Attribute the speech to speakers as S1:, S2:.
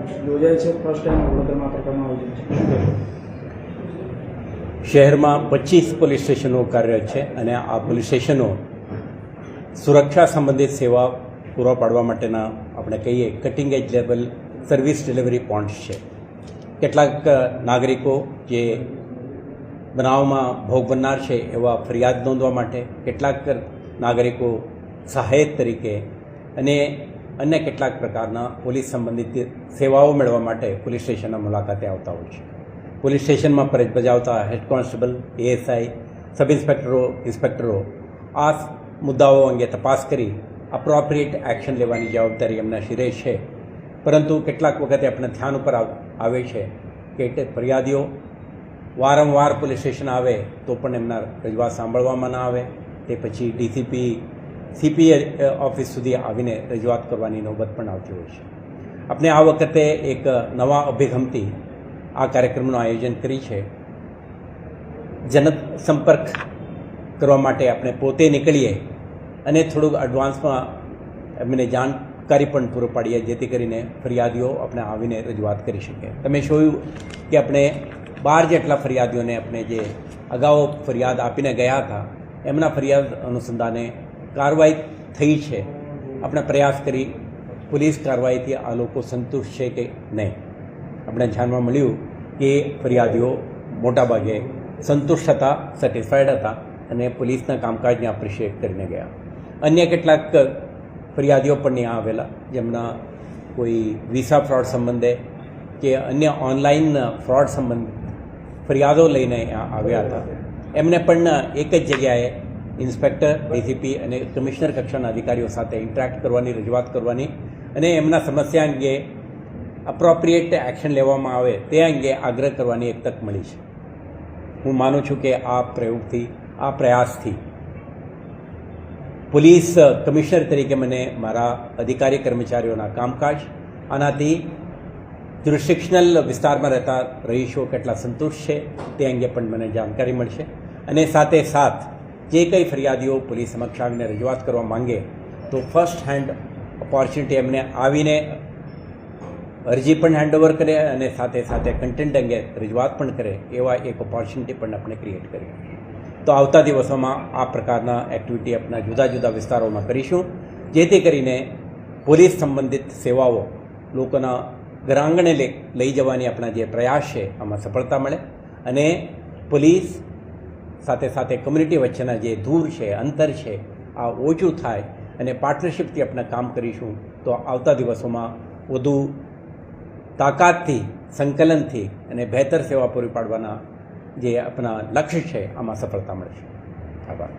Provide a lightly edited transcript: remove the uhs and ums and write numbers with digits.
S1: યોજાય છે, first time વડોદરામાં આ પ્રકારનું આયોજન છે, શું કહેશો?
S2: શહેરમાં 25 પોલીસ સ્ટેશનો કાર્યરત છે અને આ પોલીસ સ્ટેશનો સુરક્ષા સંબંધિત સેવા પૂરા પાડવા માટેના આપણે કહીએ કટિંગ એજ લેવલ સર્વિસ ડિલિવરી પોઈન્ટ્સ છે. કેટલાક નાગરિકો જે બનાવમાં ભોગ બનનાર છે એવા ફરિયાદ નોંધવા માટે, કેટલાક નાગરિકો સહાયક તરીકે અને અન્ય કેટલાક પ્રકારના પોલીસ સંબંધિત સેવાઓ મેળવવા માટે પોલીસ સ્ટેશનના મુલાકાતે આવતા હોય છે. પોલીસ સ્ટેશનમાં ફરજ બજાવતા હેડ કોન્સ્ટેબલ, એએસઆઈ, સબ ઇન્સ્પેક્ટરો, ઇન્સ્પેક્ટરો આ મુદ્દાઓ અંગે તપાસ કરી અપ્રોપ્રિએટ એક્શન લેવાની જવાબદારી એમના શિરે છે. પરંતુ કેટલાક વખતે આપણે ધ્યાન ઉપર આવે છે કે ફરિયાદીઓ વારંવાર પોલીસ સ્ટેશન આવે તો પણ એમના રજૂઆત સાંભળવામાં ના આવે, તે પછી ડીસીપી, સીપી ઓફિસ સુધી આવીને રજૂઆત કરવાની નોબત પણ આવતી હોય છે. આપણે આ વખતે એક નવા અભિગમથી આ કાર્યક્રમનું આયોજન કરી છે. જનસંપર્ક કરવા માટે આપણે પોતે નીકળીએ અને થોડુંક એડવાન્સમાં એમને જાણકારી પણ પૂરું પાડીએ, જેથી કરીને ફરિયાદીઓ આપણે આવીને રજૂઆત કરી શકે. તમે જોયું કે આપણે 12 જેટલા ફરિયાદીઓને આપણે જે અગાઉ ફરિયાદ આપીને ગયા હતા એમના ફરિયાદ અનુસંધાને કાર્યવાહી થઈ છે. આપણે પ્રયાસ કરી પોલીસ કાર્યવાહીથી આ લોકો સંતુષ્ટ છે કે નહીં. આપણે જાણવા મળ્યું કે ફરિયાદીઓ મોટાભાગે સંતુષ્ટ હતા, સેટિસ્ફાઈડ હતા અને પોલીસના કામકાજને એપ્રિશિએટ કરીને ગયા. અન્ય કેટલાક ફરિયાદીઓ પણ ત્યાં આવેલા જેમના કોઈ વિઝા ફ્રોડ સંબંધે કે અન્ય ઓનલાઈન ફ્રોડ સંબંધ ફરિયાદો લઈને આવ્યા હતા. એમને પણ એક જ જગ્યાએ ઇન્સ્પેક્ટર, ડીસીપી અને કમિશનર કક્ષાના અધિકારીઓ સાથે ઇન્ટરેક્ટ કરવાની, રજૂઆત કરવાની અને એમના સમસ્યા અંગે અપ્રોપ્રિએટ એક્શન લેવામાં આવે તે અંગે આગ્રહ કરવાની એક તક મળી છે. હું માનું છું કે આ પ્રયોગથી, આ પ્રયાસથી પોલીસ કમિશનર તરીકે મને મારા અધિકારી કર્મચારીઓના કામકાજ, આનાથી જ્યુરિસ્ડિક્શનલ વિસ્તારમાં રહેતા રહીશો કેટલા સંતુષ્ટ છે તે અંગે પણ મને જાણકારી મળશે. અને સાથે સાથ જે કંઈ ફરિયાદીઓ પોલીસ સમક્ષ આવીને રજૂઆત કરવા માંગે તો ફર્સ્ટ હેન્ડ ઓપોર્ચ્યુનિટી એમને આવીને અરજી પણ હેન્ડઓવર કરે અને સાથે સાથે કન્ટેન્ટ અંગે રજૂઆત પણ કરે એવા એક ઓપોર્ચ્યુનિટી પણ આપણે ક્રિએટ કરી. તો આવતા દિવસોમાં આ પ્રકારના એક્ટિવિટી આપણા જુદા જુદા વિસ્તારોમાં કરીશું, જેથી કરીને પોલીસ સંબંધિત સેવાઓ લોકોના ઘરાંગણે લઈ જવાની આપણા જે પ્રયાસ છે આમાં સફળતા મળે અને પોલીસ સાથે સાથે કમ્યુનિટી વચ્ચેના જે દૂર છે, અંતર છે, આ ઓછું થાય અને પાર્ટનરશિપથી આપણે કામ કરીશું તો આવતા દિવસોમાં વધુ તાકાતથી, સંકલનથી અને બહેતર સેવા પૂરી પાડવાના જે આપણા લક્ષ્ય છે આમાં સફળતા મળશે. આભાર.